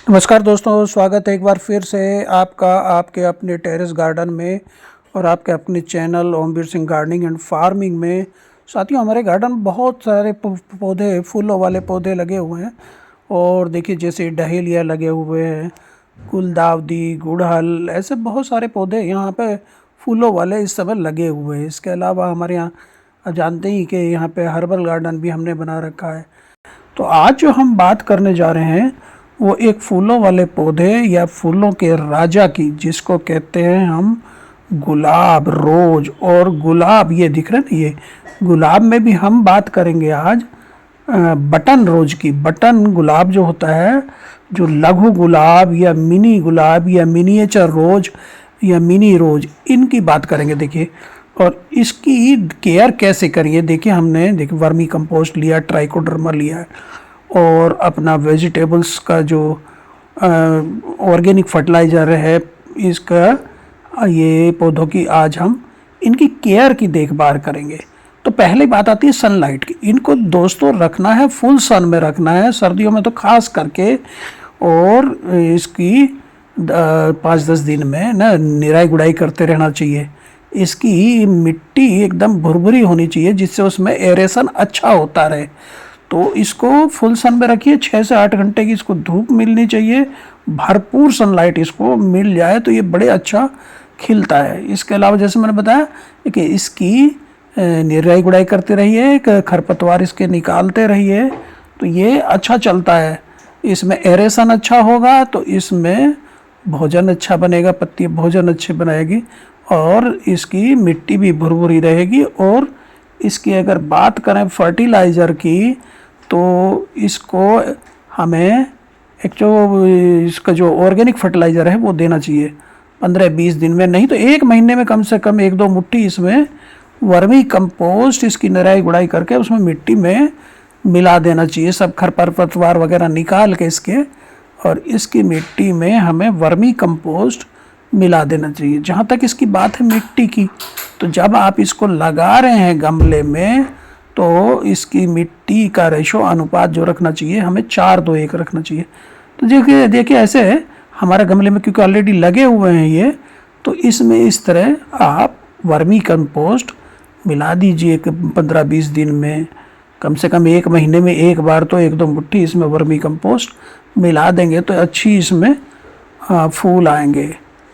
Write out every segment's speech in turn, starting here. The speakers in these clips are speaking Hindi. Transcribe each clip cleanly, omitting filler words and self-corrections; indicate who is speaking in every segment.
Speaker 1: नमस्कार दोस्तों, स्वागत है एक बार फिर से आपका आपके अपने टेरेस गार्डन में और आपके अपने channel Omveer Singh gardening and farming में। साथियों, हमारे गार्डन में बहुत सारे पौधे, फूलों वाले पौधे लगे हुए हैं। और देखिए, जैसे डहेलिया लगे हुए हैं, गुलदाउदी, गुड़हल, ऐसे बहुत सारे पौधे यहाँ पे फूलों वाले इस समय लगे हुए हैं। इसके अलावा हमारे यहाँ आप जानते ही कि यहाँ पे हर्बल गार्डन भी हमने बना रखा है। तो आज जो हम बात करने जा रहे हैं वो एक फूलों वाले पौधे या फूलों के राजा की, जिसको कहते हैं हम गुलाब, रोज और गुलाब। ये दिख रहे हैं ना, ये गुलाब में भी हम बात करेंगे आज बटन रोज की। बटन गुलाब जो होता है, जो लघु गुलाब या मिनी गुलाब या मिनिएचर रोज या मिनी रोज, इनकी बात करेंगे। देखिए, और इसकी केयर कैसे करिए। देखिए, हमने देखिए वर्मी कंपोस्ट लिया, ट्राइकोडर्मा लिया है, और अपना वेजिटेबल्स का जो ऑर्गेनिक फर्टिलाइज़र है, इसका ये पौधों की आज हम इनकी केयर की देखभाल करेंगे। तो पहले बात आती है सनलाइट की। इनको दोस्तों रखना है फुल सन में रखना है, सर्दियों में तो खास करके। और इसकी 5-10 दिन में ना निराई गुड़ाई करते रहना चाहिए। इसकी मिट्टी एकदम भुरभुरी होनी चाहिए, जिससे उसमें एरेशन अच्छा होता रहे। तो इसको फुल सन में रखिए, 6 से 8 घंटे की इसको धूप मिलनी चाहिए। भरपूर सनलाइट इसको मिल जाए तो ये बड़े अच्छा खिलता है। इसके अलावा जैसे मैंने बताया कि इसकी निराई गुड़ाई करते रहिए, खरपतवार इसके निकालते रहिए, तो ये अच्छा चलता है। इसमें एरेशन अच्छा होगा तो इसमें भोजन अच्छा बनेगा, पत्ती भोजन अच्छे बनाएगी, और इसकी मिट्टी भी भुरभुरी रहेगी। और इसकी अगर बात करें फर्टिलाइज़र की, तो इसको हमें एक जो इसका जो ऑर्गेनिक फर्टिलाइज़र है वो देना चाहिए 15-20 दिन में, नहीं तो 1 महीने में कम से कम 1-2 मुट्ठी इसमें वर्मी कंपोस्ट इसकी निराई गुड़ाई करके उसमें मिट्टी में मिला देना चाहिए। सब खरपतवार वगैरह निकाल के इसके, और इसकी मिट्टी में हमें वर्मी कंपोस्ट मिला देना चाहिए। जहाँ तक इसकी बात है मिट्टी की, तो जब आप इसको लगा रहे हैं गमले में, तो इसकी मिट्टी का रेशो अनुपात जो रखना चाहिए हमें 4:2:1 रखना चाहिए। तो देखिए देखिए ऐसे हमारे गमले में क्योंकि ऑलरेडी लगे हुए हैं ये, तो इसमें इस तरह आप वर्मी कंपोस्ट मिला दीजिए 15-20 दिन में। कम से कम 1 महीने में एक बार तो 1-2 मुट्ठी इसमें वर्मी कंपोस्ट मिला देंगे तो अच्छी इसमें फूल आएंगे।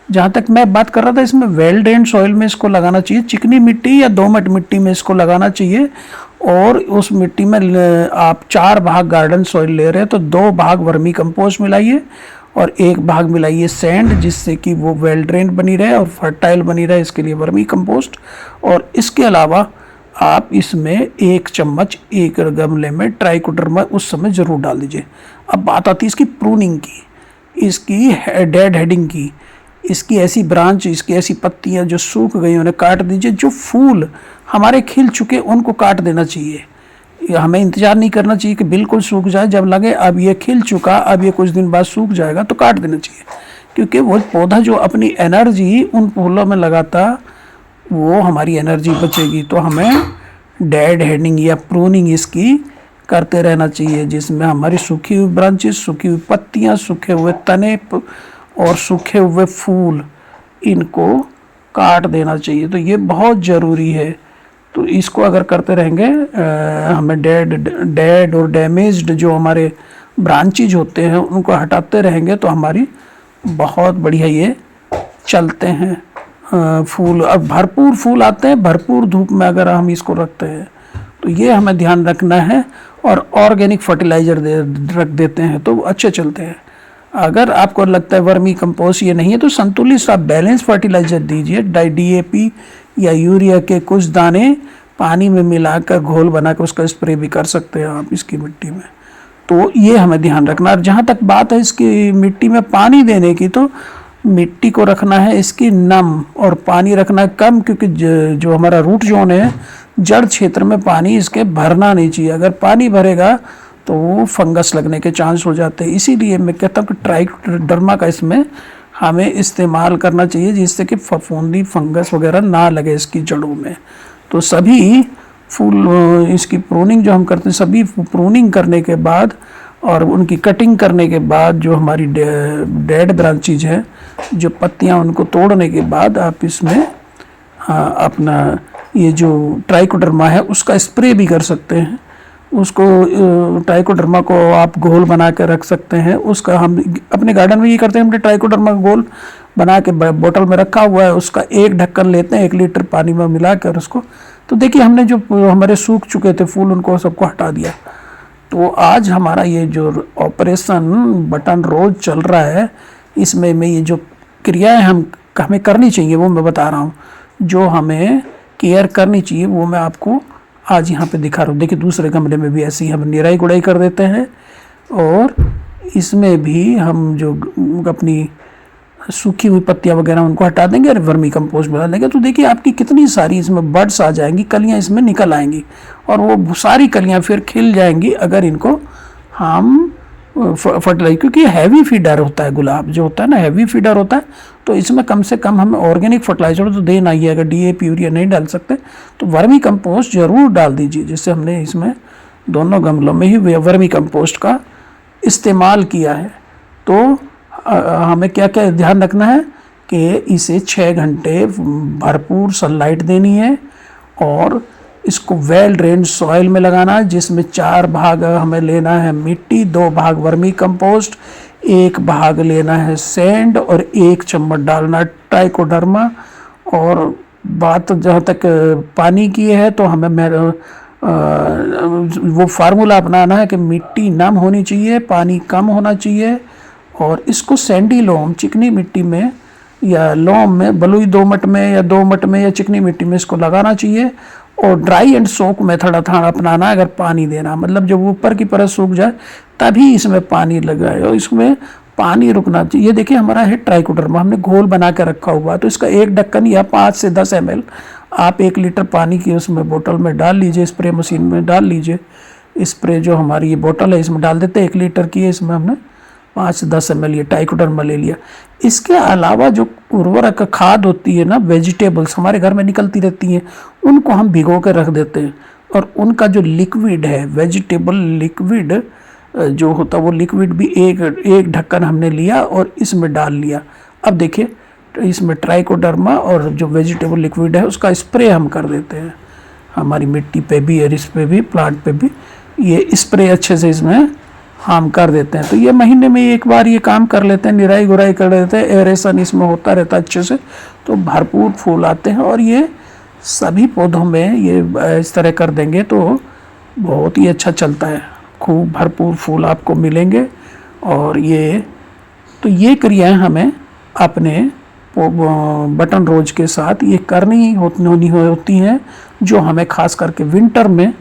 Speaker 1: जहाँ तक मैं बात कर रहा था, इसमें वेल ड्रेन्ड सॉइल में इसको लगाना चाहिए, चिकनी मिट्टी या दोमट मिट्टी में इसको लगाना चाहिए। और उस मिट्टी में आप 4 भाग गार्डन सॉइल ले रहे हैं तो 2 भाग वर्मी कंपोस्ट मिलाइए और 1 भाग मिलाइए सैंड, जिससे कि वो वेल ड्रेन्ड बनी रहे और फर्टाइल बनी रहे, इसके लिए वर्मी कंपोस्ट। और इसके अलावा आप इसमें 1 चम्मच एक गमले में ट्राइकोडर्मा उस समय ज़रूर डाल दीजिए। अब बात आती है इसकी प्रूनिंग की, इसकी डेड हेडिंग की। इसकी ऐसी ब्रांच, इसकी ऐसी पत्तियां जो सूख गई उन्हें काट दीजिए। जो फूल हमारे खिल चुके उनको काट देना चाहिए। हमें इंतज़ार नहीं करना चाहिए कि बिल्कुल सूख जाए, जब लगे अब ये खिल चुका, अब ये कुछ दिन बाद सूख जाएगा, तो काट देना चाहिए। क्योंकि वो पौधा जो अपनी एनर्जी उन फूलों में लगाता, वो हमारी एनर्जी बचेगी। तो हमें डेड हेडिंग या प्रूनिंग इसकी करते रहना चाहिए, जिसमें हमारी सूखी हुई ब्रांचेस, सूखी हुई पत्तियाँ, सूखे हुए तने और सूखे हुए फूल, इनको काट देना चाहिए। तो ये बहुत ज़रूरी है। तो इसको अगर करते रहेंगे, हमें डेड और डैमेज्ड जो हमारे ब्रांचेज होते हैं उनको हटाते रहेंगे, तो हमारी बहुत बढ़िया ये चलते हैं फूल। अब भरपूर फूल आते हैं भरपूर धूप में अगर हम इसको रखते हैं, तो ये हमें ध्यान रखना है। और ऑर्गेनिक फर्टिलाइज़र रख देते हैं तो अच्छे चलते हैं। अगर आपको लगता है वर्मी कंपोस्ट ये नहीं है, तो संतुलित आप बैलेंस फर्टिलाइज़र दीजिए। DAP या यूरिया के कुछ दाने पानी में मिलाकर घोल बनाकर उसका स्प्रे भी कर सकते हैं आप इसकी मिट्टी में। तो ये हमें ध्यान रखना। और जहाँ तक बात है इसकी मिट्टी में पानी देने की, तो मिट्टी को रखना है इसकी नम और पानी रखना है कम, क्योंकि जो हमारा रूट जोन है, जड़ क्षेत्र में पानी इसके भरना नहीं चाहिए। अगर पानी भरेगा तो वो फंगस लगने के चांस हो जाते हैं। इसीलिए मैं कहता हूँ कि ट्राइकोडर्मा का इसमें हमें इस्तेमाल करना चाहिए, जिससे कि फफूंदी फंगस वगैरह ना लगे इसकी जड़ों में। तो सभी फूल इसकी प्रूनिंग जो हम करते हैं, सभी प्रूनिंग करने के बाद और उनकी कटिंग करने के बाद जो हमारी डेड ब्रांचेज हैं, जो पत्तियां, उनको तोड़ने के बाद आप इसमें अपना ये जो ट्राइकोडर्मा है उसका स्प्रे भी कर सकते हैं। उसको ट्राइकोडर्मा को आप घोल बना के रख सकते हैं। उसका हम अपने गार्डन में ये करते हैं, हमने ट्राइकोडर्मा का घोल बना के बोतल में रखा हुआ है। उसका एक ढक्कन लेते हैं 1 लीटर पानी में मिलाकर उसको, तो देखिए हमने जो हमारे सूख चुके थे फूल उनको सबको हटा दिया। तो आज हमारा ये जो ऑपरेशन बटन रोज चल रहा है, इसमें मैं ये जो क्रियाएं हमें करनी चाहिए वो मैं बता रहा हूँ। जो हमें केयर करनी चाहिए वो मैं आपको आज यहाँ पे दिखा रहा हूँ। देखिए दूसरे कमरे में भी ऐसे ही हम निराई गुड़ाई कर देते हैं, और इसमें भी हम जो अपनी सूखी हुई पत्तियाँ वगैरह उनको हटा देंगे और वर्मी कंपोस्ट बना देंगे। तो देखिए आपकी कितनी सारी इसमें बड्स आ जाएंगी, कलियाँ इसमें निकल आएंगी, और वो सारी कलियाँ फिर खिल जाएंगी अगर इनको हम फर्टिलाइज, क्योंकि हैवी फीडर होता है गुलाब जो होता है ना, हैवी फीडर होता है। तो इसमें कम से कम हमें ऑर्गेनिक फर्टिलाइजर तो देना ही है। अगर DAP यूरिया नहीं डाल सकते तो वर्मी कंपोस्ट जरूर डाल दीजिए। जैसे हमने इसमें दोनों गमलों में ही वर्मी कंपोस्ट का इस्तेमाल किया है। तो हमें क्या क्या ध्यान रखना है कि इसे 6 घंटे भरपूर सनलाइट देनी है, और इसको वेल ड्रेन्ड सॉइल में लगाना है, जिसमें 4 भाग हमें लेना है मिट्टी, 2 भाग वर्मी कंपोस्ट, 1 भाग लेना है सैंड, और 1 चम्मच डालना ट्राइकोडर्मा। और बात जहाँ तक पानी की है तो हमें वो फार्मूला अपनाना है कि मिट्टी नम होनी चाहिए, पानी कम होना चाहिए, और इसको सैंडी लोम, चिकनी मिट्टी में या लोम में, बलुई दोमट में या दोमट में या चिकनी मिट्टी में इसको लगाना चाहिए। और ड्राई एंड सोक मेथड अपनाना, अगर पानी देना मतलब जब ऊपर की परत सूख जाए तभी इसमें पानी लगाए, और इसमें पानी रुकना चाहिए। ये देखिए हमारा है ट्राइकोडर्मा, हमने घोल बना के रखा हुआ है। तो इसका 1 ढक्कन या 5 से 10 ml आप 1 लीटर पानी की उसमें बोतल में डाल लीजिए, स्प्रे मशीन में डाल लीजिए। स्प्रे जो हमारी ये बोतल है इसमें डाल देते हैं, 1 लीटर की है, इसमें हमने 5 से 10 ml ये ट्राइकोडर्मा ले लिया। इसके अलावा जो उर्वरक खाद होती है ना, वेजिटेबल्स हमारे घर में निकलती रहती हैं, उनको हम भिगो कर रख देते हैं, और उनका जो लिक्विड है, वेजिटेबल लिक्विड जो होता है, वो लिक्विड भी एक ढक्कन हमने लिया और इसमें डाल लिया। अब देखिए इसमें ट्राइकोडर्मा और जो वेजिटेबल लिक्विड है उसका स्प्रे हम कर देते हैं हमारी मिट्टी पे भी और इस पे भी, प्लांट पे भी। ये स्प्रे अच्छे से इसमें हम कर देते हैं। तो ये महीने में 1 बार ये काम कर लेते हैं, निराई गुराई कर लेते हैं, एरेशन इसमें होता रहता है अच्छे से, तो भरपूर फूल आते हैं। और ये सभी पौधों में ये इस तरह कर देंगे तो बहुत ही अच्छा चलता है, खूब भरपूर फूल आपको मिलेंगे। और ये क्रियाएं हमें अपने बटन रोज के साथ ये करनी होती हैं, जो हमें खास करके विंटर में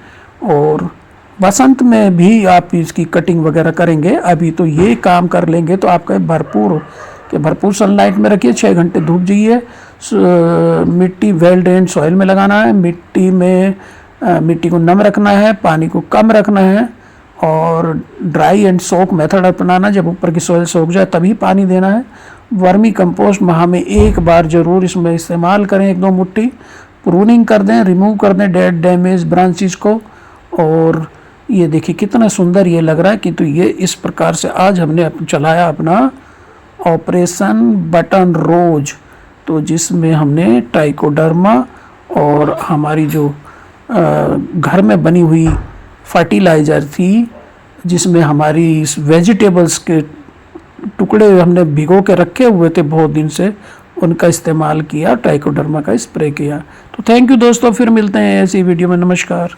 Speaker 1: और बसंत में भी आप इसकी कटिंग वगैरह करेंगे। अभी तो ये काम कर लेंगे तो आपका भरपूर सनलाइट में रखिए, 6 घंटे धूप जाइए। मिट्टी वेल ड्रेन्ड सॉइल में लगाना है, मिट्टी को नम रखना है, पानी को कम रखना है, और ड्राई एंड सोक मेथड अपनाना, जब ऊपर की सॉइल सोख जाए तभी पानी देना है। वर्मी कंपोस्ट माह में 1 बार जरूर इसमें इस्तेमाल करें, 1-2 मुट्ठी। प्रूनिंग कर दें, रिमूव कर दें डेड डैमेज ब्रांचेस को। और ये देखिए कितना सुंदर ये लग रहा है कि तो ये इस प्रकार से आज हमने चलाया अपना ऑपरेशन बटन रोज, तो जिसमें हमने ट्राइकोडर्मा और हमारी जो घर में बनी हुई फर्टिलाइज़र थी, जिसमें हमारी इस वेजिटेबल्स के टुकड़े हमने भिगो के रखे हुए थे बहुत दिन से, उनका इस्तेमाल किया, ट्राइकोडर्मा का स्प्रे किया। तो थैंक यू दोस्तों, फिर मिलते हैं ऐसी वीडियो में। नमस्कार।